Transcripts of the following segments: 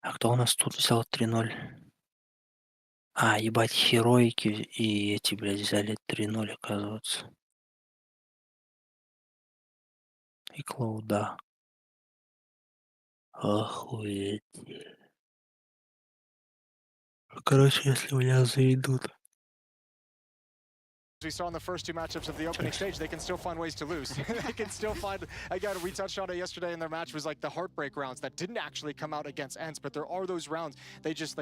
А кто у нас тут взял 3-0? А, ебать, Хероики и эти, блядь, взяли 3-0, оказывается. И Клоуда. Охуеть. Короче, если меня заедут. We saw in the first two matchups of the opening stage, they can still find ways to lose. They can still find, again, we touched on it yesterday in their match, was like the heartbreak rounds that didn't actually come out against ENCE, but there are those rounds, they just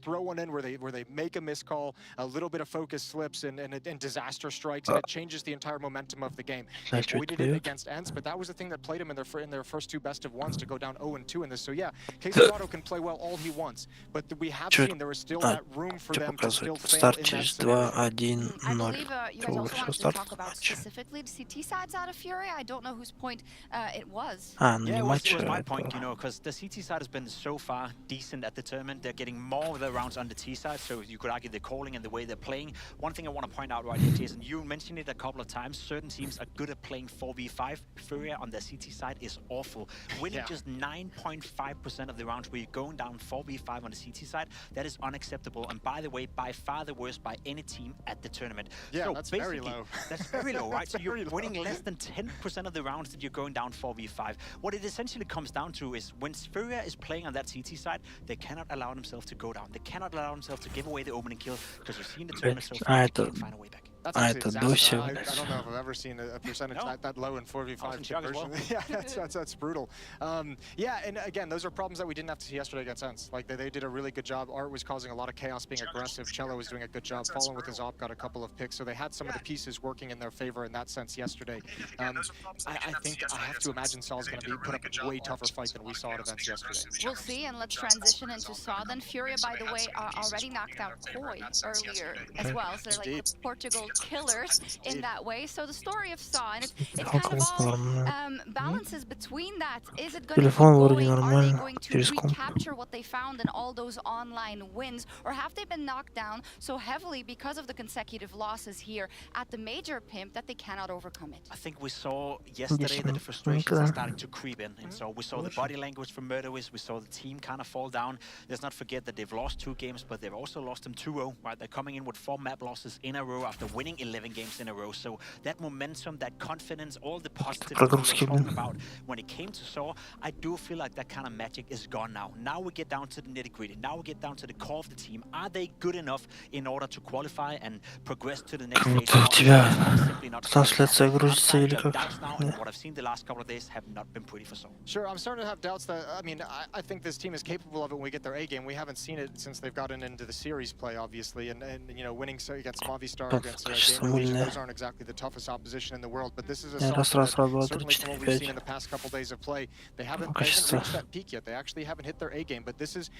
throw one in where they make a missed call, a little bit of focus slips, and disaster strikes, and it changes the entire momentum of the game. They avoided it against ENCE, but that was the thing that played them in their first two best of ones to go down 0-2 in this. So yeah, Quesarado can play well all he wants, but we have seen there is still that room for them to still fail in that scenario. I believe you guys also wanted to talk about specifically the CT sides out of Fury. I don't know whose point it was. Yeah, it was my point, you know, because the CT side has been so far decent at the tournament. They're getting more of the rounds on the T side, so you could argue the calling and the way they're playing. One thing I want to point out right here, Jason, you mentioned it a couple of times. Certain teams are good at playing 4v5. Furia on the CT side is awful. Winning just 9.5% of the rounds where you're going down 4v5 on the CT side, that is unacceptable. And by the way, by far the worst by any team at the tournament. Yeah, so that's very low. That's very low, right? So you're winning less than 10% of the rounds that you're going down 4v5. What it essentially comes down to is when Furia is playing on that CT side, they cannot allow themselves to go down. They cannot allow themselves to give away the opening kill because we've seen the tournament so far, they can't find a way back. That's actually a disaster. I don't know if I've ever seen a percentage that low in 4v5 conversion. Yeah, that's brutal. Yeah, and again, those are problems that we didn't have to see yesterday against ENCE. Like they did a really good job. Art was causing a lot of chaos, being aggressive. Cello was doing a good job, following with his op, got a couple of picks. So they had some of the pieces working in their favor in that sense yesterday. I think I have to imagine Saul's going to put up a way tougher fight than we saw at events yesterday. We'll see, and let's transition into Saw then. Furia, by the way, already knocked out Koi earlier as well. So they're like the Portugal killers in that way. So the story of Saw, and it kind of all balances between that. Is it going to be going? Are they going to recapture what they found in all those online wins, or have they been knocked down so heavily because of the consecutive losses here at the major pimp that they cannot overcome it? I think we saw yesterday that the frustrations are starting to creep in, and so we saw the body language from Murderous, we saw the team kind of fall down. Let's not forget that they've lost 2 games, but they've also lost them 2-0, right? They're coming in with 4 map losses in a row after winning 11 games in a row. So that momentum, that confidence, all the positive we were talking about when it came to Saw, I do feel like that kind of magic is gone now. Now we get down to the nitty-gritty. Now we get down to the core of the team. Are they good enough in order to qualify and progress to the next stage? Трансляция грузится или как? What I've seen the last couple of days have not been pretty for Saw. Sure, I'm starting to have doubts that, I mean, I think this team is capable of it when we get their A game. We haven't seen it since they've gotten into the series play, obviously, and you know, winning against Movistar, against Gamer Legion, those aren't exactly the toughest opposition in the world, but this is a Saw that, certainly from what we've seen in the past couple days of play, they haven't reached that peak yet. They actually haven't hit their A game, but this is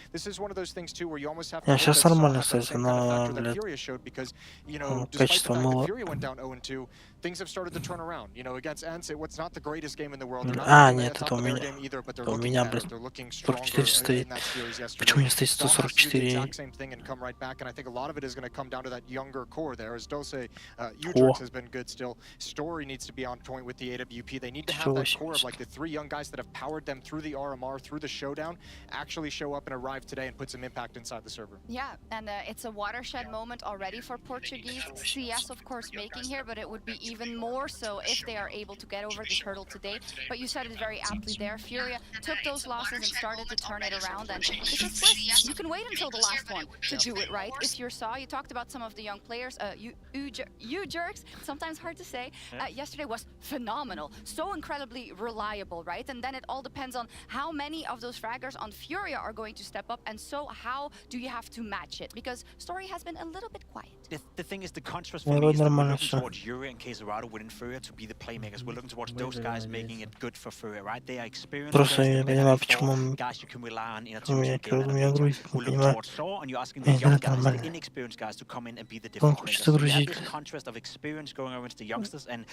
one of those things too where you almost have to hope that Saw have that same kind of factor that Furia showed, because, you know, despite the fact that Furia went down 0-2, things have started to turn around. You know, against ENCE, it's not the greatest game in the world. They're not нет, это у меня. У меня, блядь, 44 стоит. Почему у меня стоит 144? Exact same thing and come right back, and I think a lot of it is going to come down to that younger core there. As Dulce, Udrix has been good still. Story needs to be on point with the AWP. They need to have that core of like the 3 young guys that have powered them through the RMR, through the showdown, actually show up and arrive today and put some impact inside the server. Yeah, and it's a watershed moment already for Portuguese. CS, of course, making here, but it would be even more so if they are able to get over this hurdle today. But you said it very aptly there. Furia took those losses and started to turn it around, and you can wait until the last one to do it right. If you saw, you talked about some of the young players. Udrix, sometimes hard to say. Yesterday was phenomenal, so incredibly reliable, right? And then it all depends on how many of those fraggers on Furia are going to step up, and so how do you have to match it? Because Story has been a little bit quiet. The thing is, the contrast for me is that we're looking towards Yuri and Quesarado within Furia to be the playmakers. We're looking towards those guys making it good for Furia, right? They are experienced. Просто я не понимаю, почему guys you can rely on in a у меня грузит, не we're looking понимаю. towards Saw, and you're asking the young guys, the inexperienced guys, to come in and be the difference makers. So you have this contrast of experience going against the youngsters, and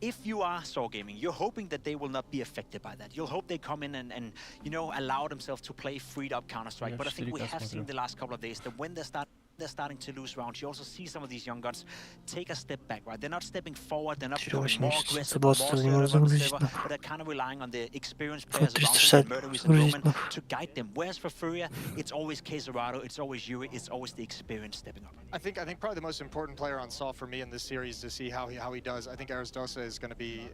if you are Saw Gaming, you're hoping that they will not be affected by that. You'll hope they come in and you know, allow themselves to play freed up Counter-Strike. But I think we have seen the last couple of days that when they start they're starting to lose rounds. You also see some of these young guns take a step back, right? They're not stepping forward, they're not becoming more aggressive, more assertive on the server, but they're kind of relying on the experienced players around them, the Murderers and Roman, to guide them. Whereas for Furia, it's always Caserado, it's always Yuri, it's always the experience stepping up. I think probably the most important player on Saw for me in this series to see how he does. I think Arisdosa is going to be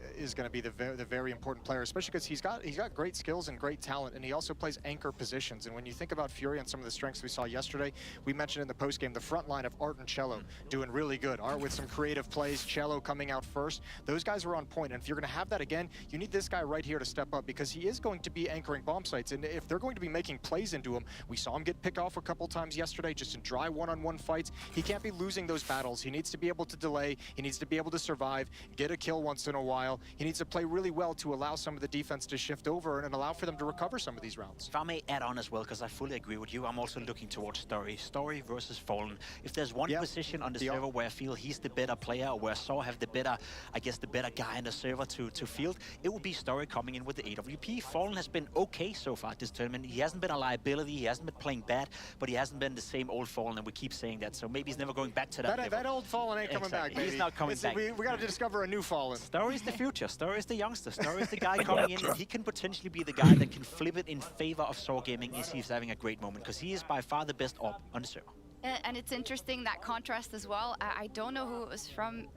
the very important player, especially because he's got great skills and great talent, and he also plays anchor positions. And when you think about Fury and some of the strengths we saw yesterday, we mentioned in the post game the front line of Art and Cello doing really good. Art with some creative plays, Cello coming out first. Those guys were on point, and if you're going to have that again, you need this guy right here to step up because he is going to be anchoring bomb sites. And if they're going to be making plays into him, we saw him get picked off a couple times yesterday just in dry one-on-one fights. He can't be losing those battles. He needs to be able to delay. He needs to be able to survive, get a kill once in a while. He needs to play really well to allow some of the defense to shift over and allow for them to recover some of these rounds. If I may add on as well, because I fully agree with you, I'm also looking towards Story versus Fallen. If there's one position on the server where I feel he's the better player, or where Saw have the better, I guess, the better guy in the server to field, it would be Story coming in with the AWP. Fallen has been okay so far this tournament. He hasn't been a liability, he hasn't been playing bad, but he hasn't been the same old Fallen, and we keep saying that, so maybe he's never going back to that. That old Fallen ain't coming back, baby. He's not coming back. We got to discover a new Fallen. Story's the future. Story's the youngster. Story's the guy coming in. He can potentially be the guy that can flip it in favor of Saw Gaming if he's having a great moment, because he is by far the best op on the server. And it's interesting, that contrast as well. I don't know who it was from.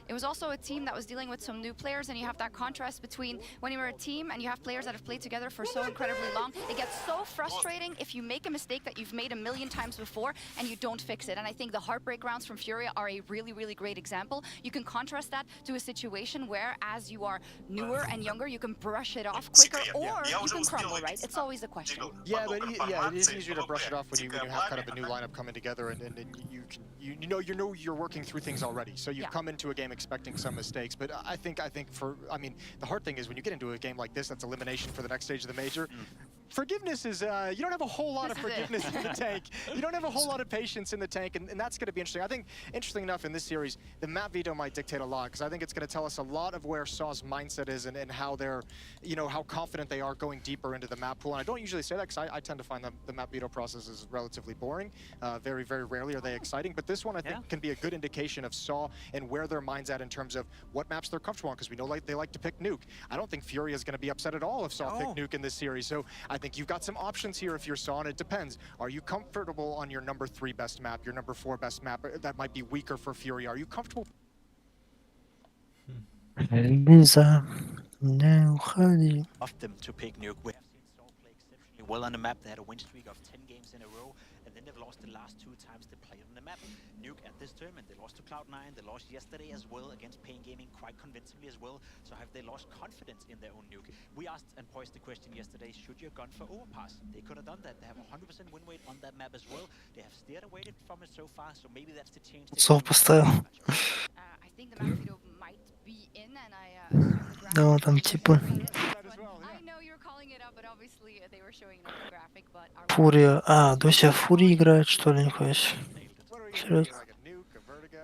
It was also a team that was dealing with some new players, and you have that contrast between when you're a team and you have players that have played together for so incredibly long. It gets so frustrating if you make a mistake that you've made a million times before and you don't fix it. And I think the heartbreak rounds from Furia are a really, really great example. You can contrast that to a situation where, as you are newer and younger, you can brush it off quicker, or you can crumble, right? It's always a question. Yeah, but it is easier to brush it off when you have kind of a new lineup coming together, and you know you're working through things already. So you've come into a game expecting some mistakes. But I think the hard thing is when you get into a game like this, that's elimination for the next stage of the major. Forgiveness is, you don't have a whole lot of forgiveness in the tank. You don't have a whole lot of patience in the tank, and that's going to be interesting. I think, interesting enough, in this series, the map veto might dictate a lot, because I think it's going to tell us a lot of where Saw's mindset is and how they're, how confident they are going deeper into the map pool. And I don't usually say that, because I tend to find the map veto process is relatively boring. Very, very rarely are they exciting, but this one I think can be a good indication of Saw and where their mind's at in terms of what maps they're comfortable on, because we know they like to pick Nuke. I don't think Fury is going to be upset at all if Saw pick Nuke in this series, so I think you've got some options here if you're Saw, and it depends. Are you comfortable on your number 3 best map, your number 4 best map? That might be weaker for Fury. Are you comfortable? Лиза, не уходи. Of them to pick Nuke. We have seen Saw play exceptionally well on the map. They had a win streak of 10 games in a row, and then they've lost the last 2 times they played on the map. Nuke at this tournament, they lost to Cloud9, they lost yesterday as well against Pain Gaming quite convincingly as well. So have they lost confidence in their own Nuke? We asked and posed the question yesterday, should you have gone for overpass? They could have done that. They have 100% win rate on that map as well. They have steered away from it so far, so maybe that's the change. Сов поставил. I think the map veto might be in, and I assume the Да, он там типа I know you're calling it up, but obviously they were showing it on the graphic, but Фурия. А, Дося Фурия играет, что ли, нихуя себе. Серьезно?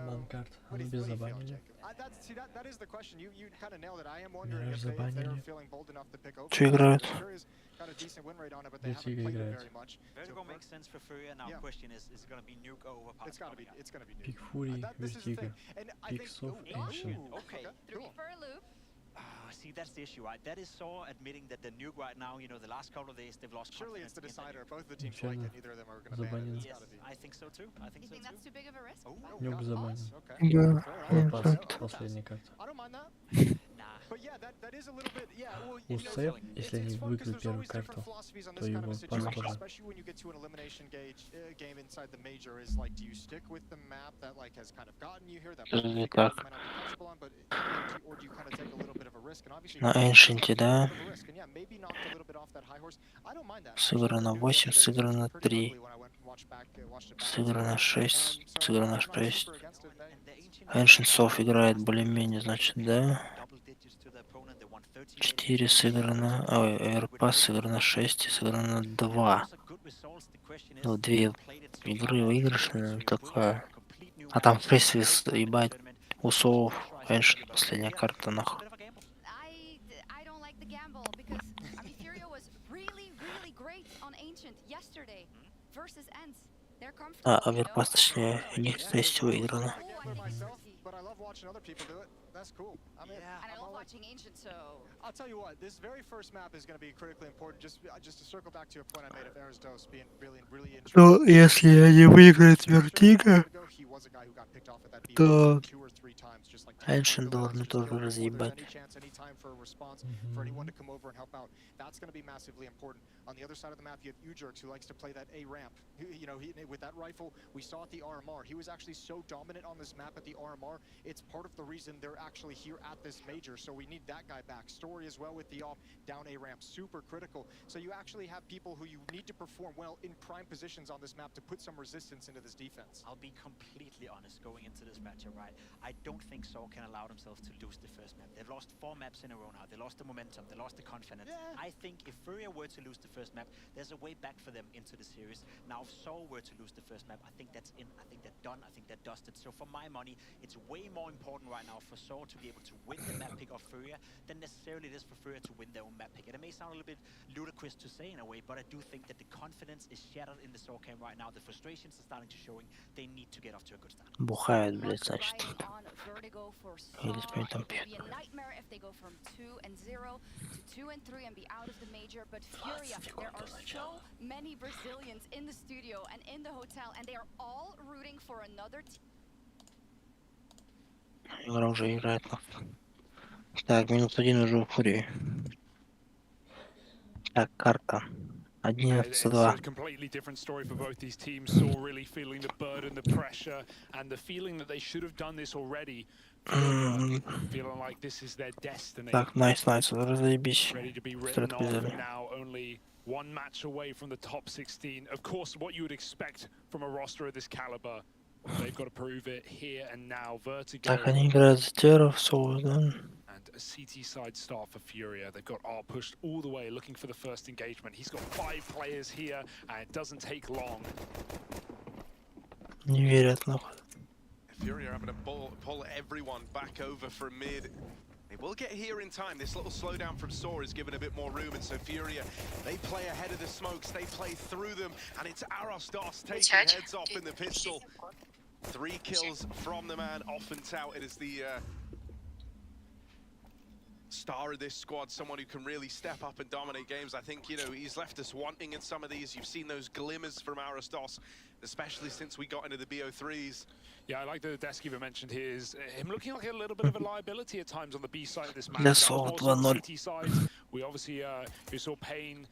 Банкарт, а ну без забанили. That is the question. You kind of nailed it. I am Меня wondering аж if they're забанили. feeling bold enough to pick over. Что играют? Got a decent win rate on it, but they haven't Лютига played it играет. very much. Vertigo makes sense for Furia. Now question is it going to be Nuke or overpass? It's gotta be Nuke. Пик Фурии, This is the Вертига, thing. And I Пик think Сов, ooh, Эншин. Okay. three for a loop. See, that's the issue, right? That is Saw admitting that the Nuke right now, the last couple of days, they've lost surely it's the confidence in decider. Both the teams Ничего like не it. Neither of them are going to ban it. забанили. It's Yes, gotta be. I think so too. I think You so think too. that's too big of a risk? Oh, Нюк забанен. Okay. Да. Overpass, последняя карта. I don't mind that. Nah. But yeah, that is a little bit, yeah, well, У Сэп, если они it's fun because выиграют there's первую always different карту, philosophies on то this kind of его a situation, пора. especially when you get to an elimination game inside the major, is like, do you stick with the map that like has kind of gotten you here, that Что-то might не be так. might not be comfortable on, but or do you kind of take a little bit of a risk? And obviously На you Эншенте, take a да? bit of a risk, and yeah, maybe knocked a little bit off that high horse. I don't mind that. Сыграно 8, сыграно 3, Pretty ugly when I went and watched it back. сыграно 6, So сыграно I'm not 6. super against it. Эншен Сов играет более-менее, значит, да? 4 сыграно, ой, Airpass сыграно 6 и сыграно 2. Ну, 2 игры выигрышные, такое. А там фейсвис, ебать, Усов, Эншен, последняя карта, нахуй. I don't like the gamble because I mean Furio was really, really great on Ancient yesterday versus Ents. They're comfortable, А, you know? оверпас, точнее, у них Yeah, 6 listen, I выиграно. can't do it myself, but I love watching other people do it. That's cool. I'm in. And I I'm love all in. watching Ancient, so... I'll tell you what, this very first map is going to be critically important. Just to circle back to your point I made of Erasdos being really interesting. Ну, если они выиграют Вертига, He was a guy who got picked off at that BO то 2 or 3 times, just like Эншин должны тоже before there's разъебать. any chance, any time for a response, for anyone to come over and help out. That's going to be massively important. On the other side of the map, you have Ujurks, who likes to play that A ramp. You know, with that rifle, we saw at the RMR. He was actually so dominant on this map at the RMR. It's part of the reason they're actually here at this major. So we need that guy back. Story as well with the off down A ramp, super critical. So you actually have people who you need to perform well in prime positions on this map to put some resistance into this defense. I'll be completely honest going into this match, right? I don't think Saw can allow themselves to lose the first map. They've lost 4 maps in a row now. They lost the momentum. They lost the confidence. Yeah. I think if Furia were to lose the first map, there's a way back for them into the series. Now, if Saw were to lose the first map, I think that's in. I think they're done. I think they're dusted. So for my money, it's way more important right now for Saw to be able to win the map pick of Furia than necessarily it is for Furia to win their own map pick. And it may sound a little bit ludicrous to say in a way, but I do think that the confidence is shattered in the Saw camp right now. The frustrations are starting to showing. They need to get off to a good start. Бухает, блядь, значит. On Vertigo for Или Saw. спать там It would пьет. be a nightmare if they go from 2-0 to 2-3 and be out of the major. But Furia, there are so many Brazilians in the studio and in the hotel, and they are all rooting for another team. Игра уже играет. Так, минус 1 уже у Фурии. Так, карта. It's 11-2. a completely different story for both these teams. Saw really feeling the burden, the pressure, and the feeling that they should have done this already. Feeling like this is their destiny. Так, найс, разъебись. Ready to be Стрит written off, взяли. and now only 1 match away from the top 16. Of course, what you would expect from a roster of this caliber. They've got to prove it here and now. Vertigo. Так, они играют за Теров, Соус, да? And a CT side start for Furia. They've got R pushed all the way, looking for the first engagement. He's got 5 players here, and it doesn't take long. Не верят, нахуй. Furia having to pull everyone back over from mid. They will get here in time. This little slowdown from Saw is given a bit more room, and so Furia, they play ahead of the smokes, they play through them, and it's Arostos taking heads off in the pistol. 3 kills from the man, often touted as the star of this squad, someone who can really step up and dominate games. I think, you know, he's left us wanting in some of these. You've seen those glimmers from Arostos, especially since we got into the BO3s. Yeah, I like the Deskiva mentioned here is him looking like a little bit of a liability at times on the B side of this match. Let's That was hold more so on the 1-0. CT side. We obviously we saw Payne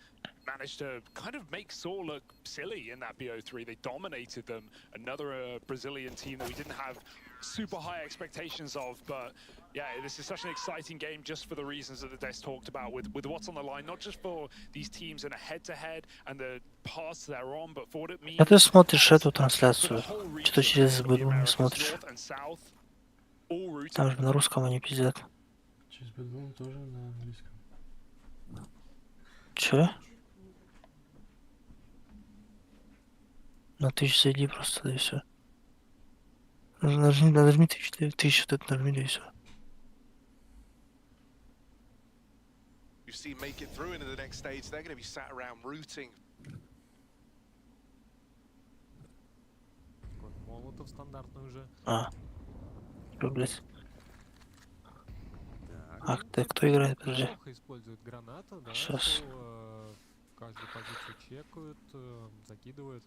managed to kind of make Saw look silly in that BO3. They dominated them. Another Brazilian team that we didn't have super high expectations of, but yeah, this is such an exciting game just for the reasons that the Desk talked about with what's on the line, not just for these teams in a head-to-head and the paths they're on, but for what it means. А ты смотришь эту for the трансляцию? whole Что region, через from the БДУ не Americas, смотришь? North and South, all rooting. Там же на русском они пиздят. Через Бэдбум тоже на английском. Чё? На Twitch зайди просто, да и всё. Нажми Twitch, тут нажми, да и всё. You see make it through into the next stage, they're going to be sat around rooting. Молотов стандартный уже. А. Чё, блядь? Так. А кто играет? Подожди. Плохо используют гранату, да? Сейчас. Что, каждую позицию чекают, закидывают.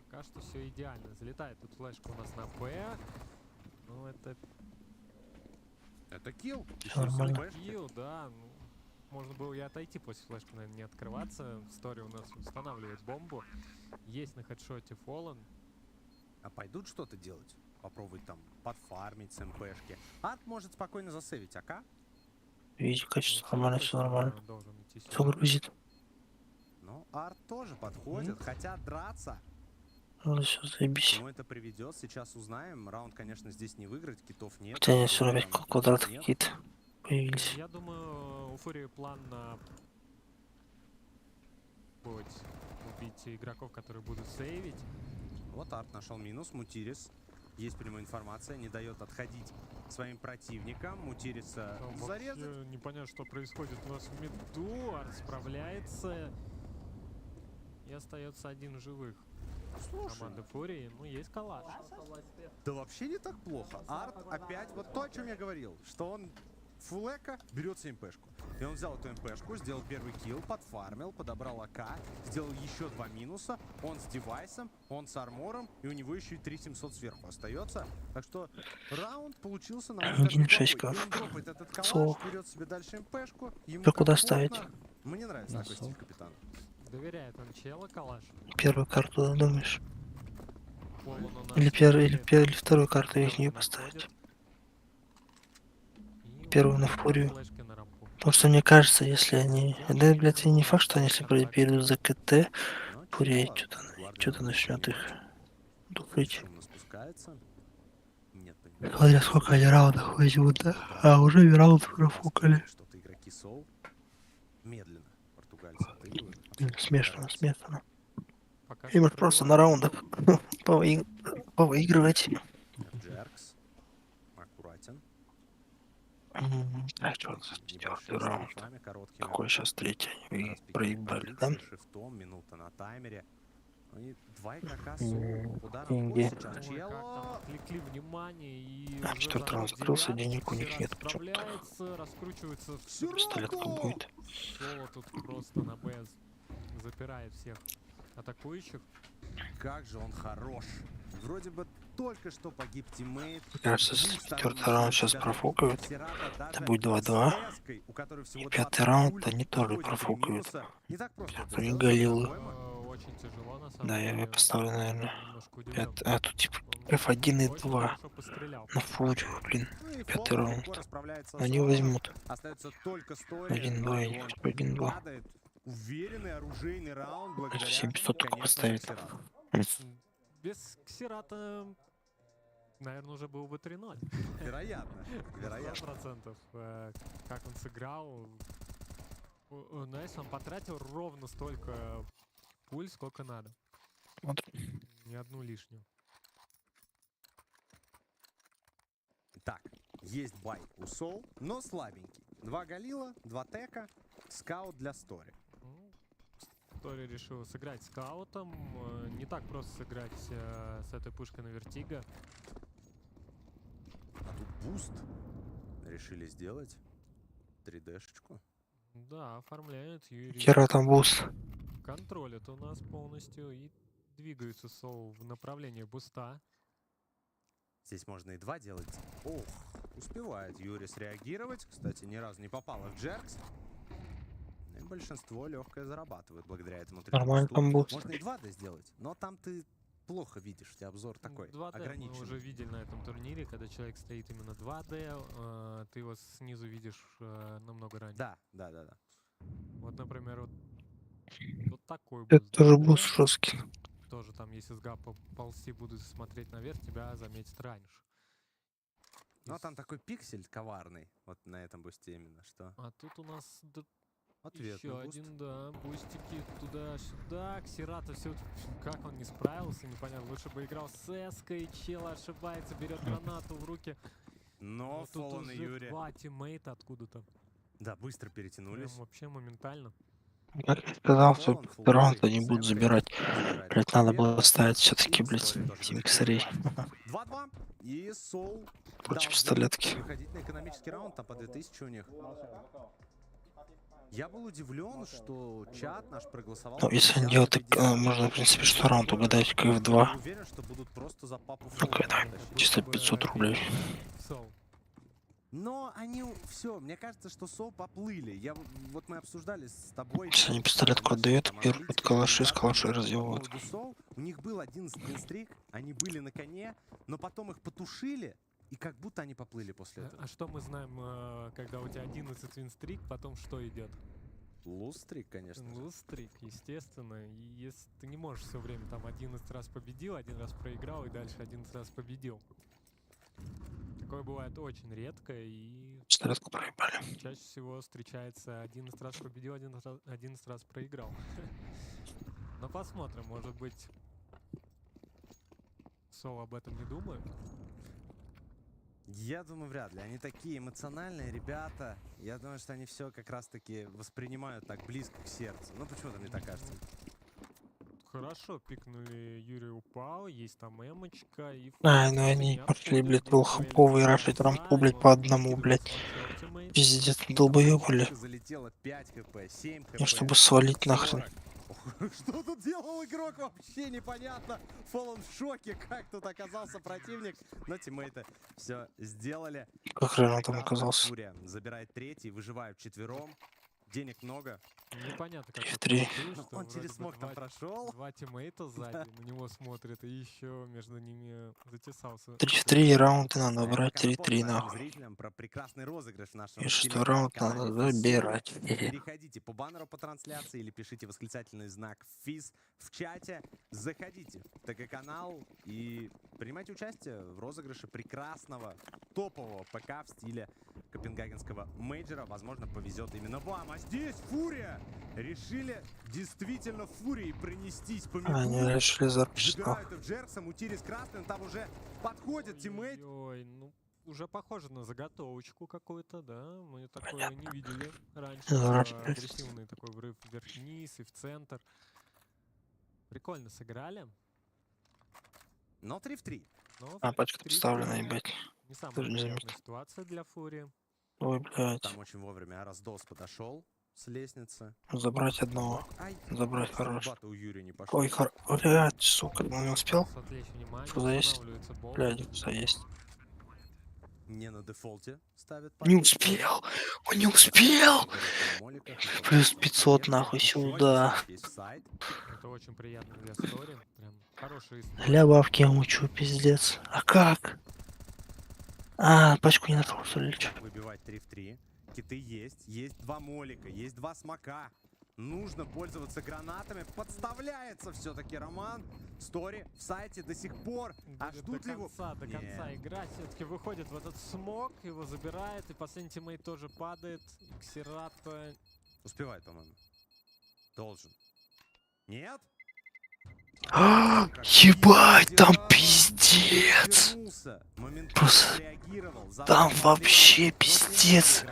Пока что все идеально. Залетает тут флешка у нас на Б. Ну это килл. Всё нормально. килл, да. Ну, можно было и отойти после флешки, наверное, не открываться. Стори у нас устанавливает бомбу. Есть на хедшоте Фоллен. А пойдут что-то делать? Попробовать там подфармить с МПшки. Арт может спокойно засейвить АК. Видите, Ну, качество нормально, все нормально. Должен идти Все грузит. Но Арт тоже подходит, хотят драться. Ну, все, заебись. К чему это приведет, сейчас узнаем. Раунд, конечно, здесь не выиграть, китов нет. Хотя они все равно Там квадраты нет. какие-то появились. Я думаю, у Фурии план на убить игроков, которые будут сейвить. Вот Арт нашел минус, Мутирис. Есть прямая информация, не дает отходить своим противникам. Мутириса Там зарезать. вообще непонятно, что происходит у нас в миду. Арт справляется. И остается один в живых. команды Фурии. Ну, есть калаш. Да вообще не так плохо. Арт опять, вот то, о чем я говорил, что он фулэка берет себе МПшку. И он взял эту МПшку, сделал первый килл, подфармил, подобрал АК, сделал еще 2 минуса. Он с девайсом, он с армором, и у него еще и 3700 сверху остается. Так что раунд получился на мой взгляд, 1.6 неплохой. И каф. он дропает этот калаш, Соло. берет себе дальше МПшку. Ему А куда комфортно. ставить? Мне нравится На такой соло. стиль капитана. Доверяет он чела калаш. Первую карту, думаешь? Полон у нас Или или вторую карту их не находит. поставить? И Первую вот на два фурию. флешки на рампу. Потому что мне кажется, если они... Да, блядь, и не факт, что они если перейдут за КТ, Но фурия чела, Гвардия что-то на начнет их понимает, душить. бесшумно спускается. Нет понимания. Смотря сколько они раундов возьмут, да? А уже раунд профукали. Что-то игроки Соул медленно португальцы отыгрывают. Смешно, смешно. Пока Им что просто на раундах повыигрывать. Джеркс аккуратен. А что, четвертый раунд? Короткими. Какой сейчас третий? Вы Распикивает проебали, да? позиции, шифтом, минута на таймере. И 2 игрока Соул. Ударом в Деньги. кость сейчас. Ой, как Чело. там отвлекли внимание и А, уже четвертый раунд заход закрылся, девятки, денег у них Сират нет почему-то. справляется, раскручивается Пистолетка будет. Соло тут просто на БС запирает всех атакующих. Как же он хорош. Вроде бы только что погиб тиммейт. Мне кажется, если четвертый раунд сейчас профукают, это будет 2-2. И пятый раунд они тоже профукают. Не так просто это У них сделать, галилы. по-моему. Очень тяжело на самом Да, деле. я поставлю, наверное. Немножко удивлен. А тут типа Он F1 и очень 2 хорошо пострелял. на фурию, блин. Ну и Пятый Фолк раунд. легко расправляется с Они Соло. возьмут. Остается только Стори. 1-2, и он 1-2. падает. Уверенный оружейный раунд благодаря, 700 только конечно же, поставить. Сирату. Без Ксирата, наверное, уже был бы 3-0. Вероятно, вероятно. 100%. Как он сыграл. Знаешь, он потратил ровно столько пуль, сколько надо. Смотрим. Ни одну лишнюю. Так, есть бай у Соул, но слабенький. 2 Галила, 2 Тека, скаут для Стори. Стори решил сыграть скаутом. Не так просто сыграть с этой пушкой на Вертиго. А тут буст решили сделать 3D-шечку. Да, оформляют. Юрий Хера там буст. контролит у нас полностью и двигаются Соул в направлении буста. Здесь можно и 2 делать. Ох, успевает Юрий среагировать. Кстати, ни разу не попало в Джеркс. И большинство легкое зарабатывают благодаря этому 3D Нормально бусту. там буст. Можно и 2D сделать, но там ты плохо видишь, у тебя обзор такой 2D мы ограниченный. уже видели на этом турнире, когда человек стоит именно 2D, ты его снизу видишь намного раньше. Да. Вот, например, вот такой Это буст тоже 2D. буст жесткий. Тоже там, если с гапа ползти будут смотреть наверх, тебя заметят раньше. Ну а там такой пиксель коварный, вот на этом бусте именно, что А тут у нас ответный еще буст. один, да, бустики туда-сюда. Ксирата все, как он не справился, непонятно. Лучше бы играл с эской, чел ошибается, берет гранату в руки. Но тут фоллоу на уже Юре. 2 тиммейта откуда-то. Да, быстро перетянулись. Прям вообще моментально. Как я сказал, что пятый раунд они будут забирать. Блять, надо было ставить все-таки, блять, 7 косарей. 2-2. И Соул Против пистолетки. выходить на экономический раунд, там по 2000 у них. Я был удивлен, что чат наш проголосовал. Ну, если они делают, так можно, в принципе, что раунд угадать, как в 2. Уверен, что будут просто за папу Ну, Фоллоу когда тащить. чисто 500 рублей. Соул. Но они все, мне кажется, что Соул поплыли. Вот мы обсуждали с тобой. Если они пистолетку отдают, берут калаши, с калашей разъебывают. У них был 11 винстрик, они были на коне, но потом их потушили, и как будто они поплыли после этого. А что мы знаем, когда у тебя 11 винстрик, потом что идет? Лустрик, конечно же. Лустрик, естественно. И если ты не можешь все время там 11 раз победил, 1 раз проиграл и дальше 11 раз победил. Такое бывает очень редко и Пистолетку проебали. чаще всего встречается 11 раз победил, 11 раз проиграл. Но посмотрим, может быть, Сол об этом не думает. Я думаю, вряд ли. Они такие эмоциональные ребята. Я думаю, что они все как раз-таки воспринимают так близко к сердцу. Ну, почему-то мне так кажется. хорошо пикнули, Юрий упал, есть там эмочка и... Ай, ну они пошли, блядь, волхоповые рашить рампу, блядь, по одному, блядь. Пиздец, долбоёбы, Залетело 5 хп, 7 хп. и чтобы свалить нахрен. 40. Что тут делал игрок, вообще непонятно. Фоллон в шоке, как тут оказался противник. Но тиммейты все сделали. Как же он там оказался? Фурия забирает третий, выживают вчетвером. Денег много. Непонятно, как F3. так получилось, что Он вроде через бы смог там прошел. два тиммейта сзади на него смотрят, и еще между ними затесался. 3-3 раунды надо Я брать, пока 3-3 напомню нашим нахуй. зрителям про прекрасный розыгрыш в нашем И 6-й телеграм-канале раунд надо FIS. забирать. Переходите по баннеру по трансляции или пишите восклицательный знак FIS в чате. Заходите в ТГ-канал и принимайте участие в розыгрыше прекрасного топового ПК в стиле копенгагенского мейджора. Возможно, повезет именно вам. А здесь Фурия! Решили действительно Фурии принестись по миру. Они решили зарпшить. Забирают их Джерксом, Утири с красным, там уже подходит тиммейт. Ой, ну уже похоже на заготовочку какую-то, да? Мы такое не видели раньше. Агрессивный такой врыв вверх-вниз и в центр. Прикольно сыграли. Но 3 в 3. А, пачка поставлена, ебать. Не самая Даже не приятная заметил. ситуация для Фурии. Ой, блядь. Там очень вовремя Раздос подошел с лестницы. Забрать одного. Ай, Забрать хорош. бата у Юрия не пошел. Ой, блядь, сука, он не успел? Отвлечь внимание, Что есть? устанавливается бомба. Блядь, что есть? Не на дефолте ставит. Не успел! Он не успел! Плюс 500 нахуй сюда. Это очень приятно для стори. Прям хороший Для бабки я мучу, пиздец. А как? А, пачку не нашел, что ли, чё? Выбивать 3 в 3. Киты есть. Есть 2 молика, есть 2 смока. Нужно пользоваться гранатами. Подставляется все-таки Роман. Стори в сайте до сих пор. А ждут ли его? До конца играть. Все-таки выходит в этот смог, его забирает. И последний тиммейт тоже падает. Ксерата. Успевает, по-моему. Должен. Нет? Ебать, там пиздец! Просто там вообще пиздец!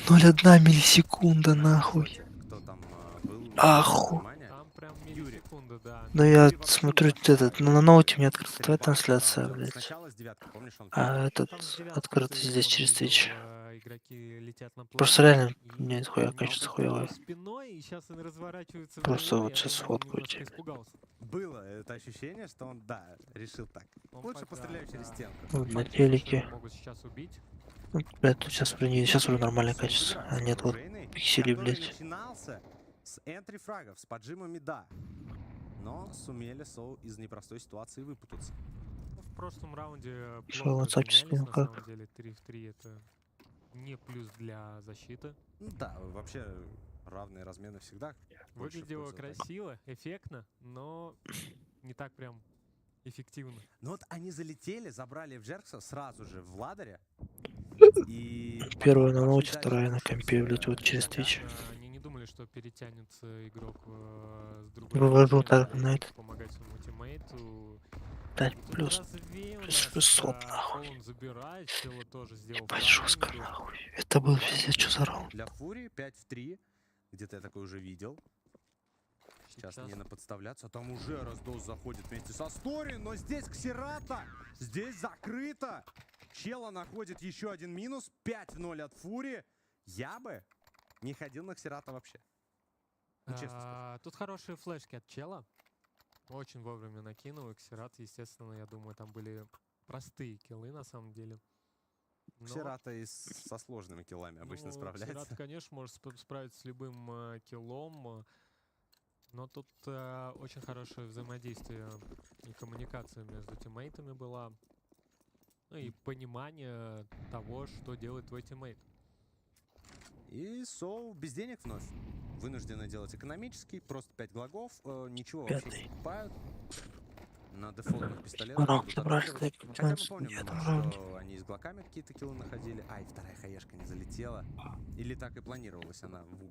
0,1 миллисекунда, нахуй. Аху. Там прям миллисекунда, да. Ну я смотрю, этот, на ноуте у меня открыта твоя трансляция, блядь. А этот открыт здесь через Twitch. Игроки летят на Просто реально, мне хуя качество хуевое. спиной, и сейчас он разворачивается. Просто вот сейчас сфоткаю тебе. Было это ощущение, что он, да, решил так. Лучше постреляю через стенку. Вот на телеке. Могут сейчас убить. Ну, блядь, тут сейчас уже нормальное качество. А нет, вот пиксели, который блядь. начинался с энтри фрагов, с поджима мида. Но сумели Соу из непростой ситуации выпутаться. Ну, в прошлом раунде Шел плохо WhatsApp разменялись, скинул, на как? самом деле 3 в 3 это не плюс для защиты. Ну да, вообще равные размены всегда. Выглядело красиво, эффектно, но не так прям эффективно. Ну вот они залетели, забрали в Джеркса сразу же в ладере. И Первая на ноуте, вторая на компе, блядь, вот через Twitch. Они не думали, что перетянется игрок с другой Вывожу стороны, так на это. помогать своему тиммейту. 5 Тут плюс. разве у Плюс нас, 600, нахуй. Фоллон забирает, Чело тоже сделал Ебать, правильно, жестко, то есть нахуй. Это был пиздец, что за раунд. для Фурии 5 в 3. Где-то я такой уже видел. Сейчас не наподставляться. Там уже Раздос заходит вместе со Стори. Но здесь Ксерата. Здесь закрыто. Чела находит еще один минус. 5-0 от Фурии. Я бы не ходил на Ксерата вообще. Ну, честно скажу. Тут хорошие флешки от Чела. Очень вовремя накинул. И Ксерат, естественно, я думаю, там были простые киллы на самом деле. Но, Ксерата и со сложными киллами обычно справляется. Ксерат, конечно, может справиться с любым киллом. Но тут очень хорошее взаимодействие и коммуникация между тиммейтами была. Ну и понимание того, что делает твой тиммейт. И Соу без денег вновь. Вынуждены делать экономический, просто 5 глагов, ничего вообще не покупают. На дефолтных пистолетах. Хотя мы помним, что они с глоками какие-то киллы находили. Ай, вторая хаешка не залетела. Или так и планировалась она в угол.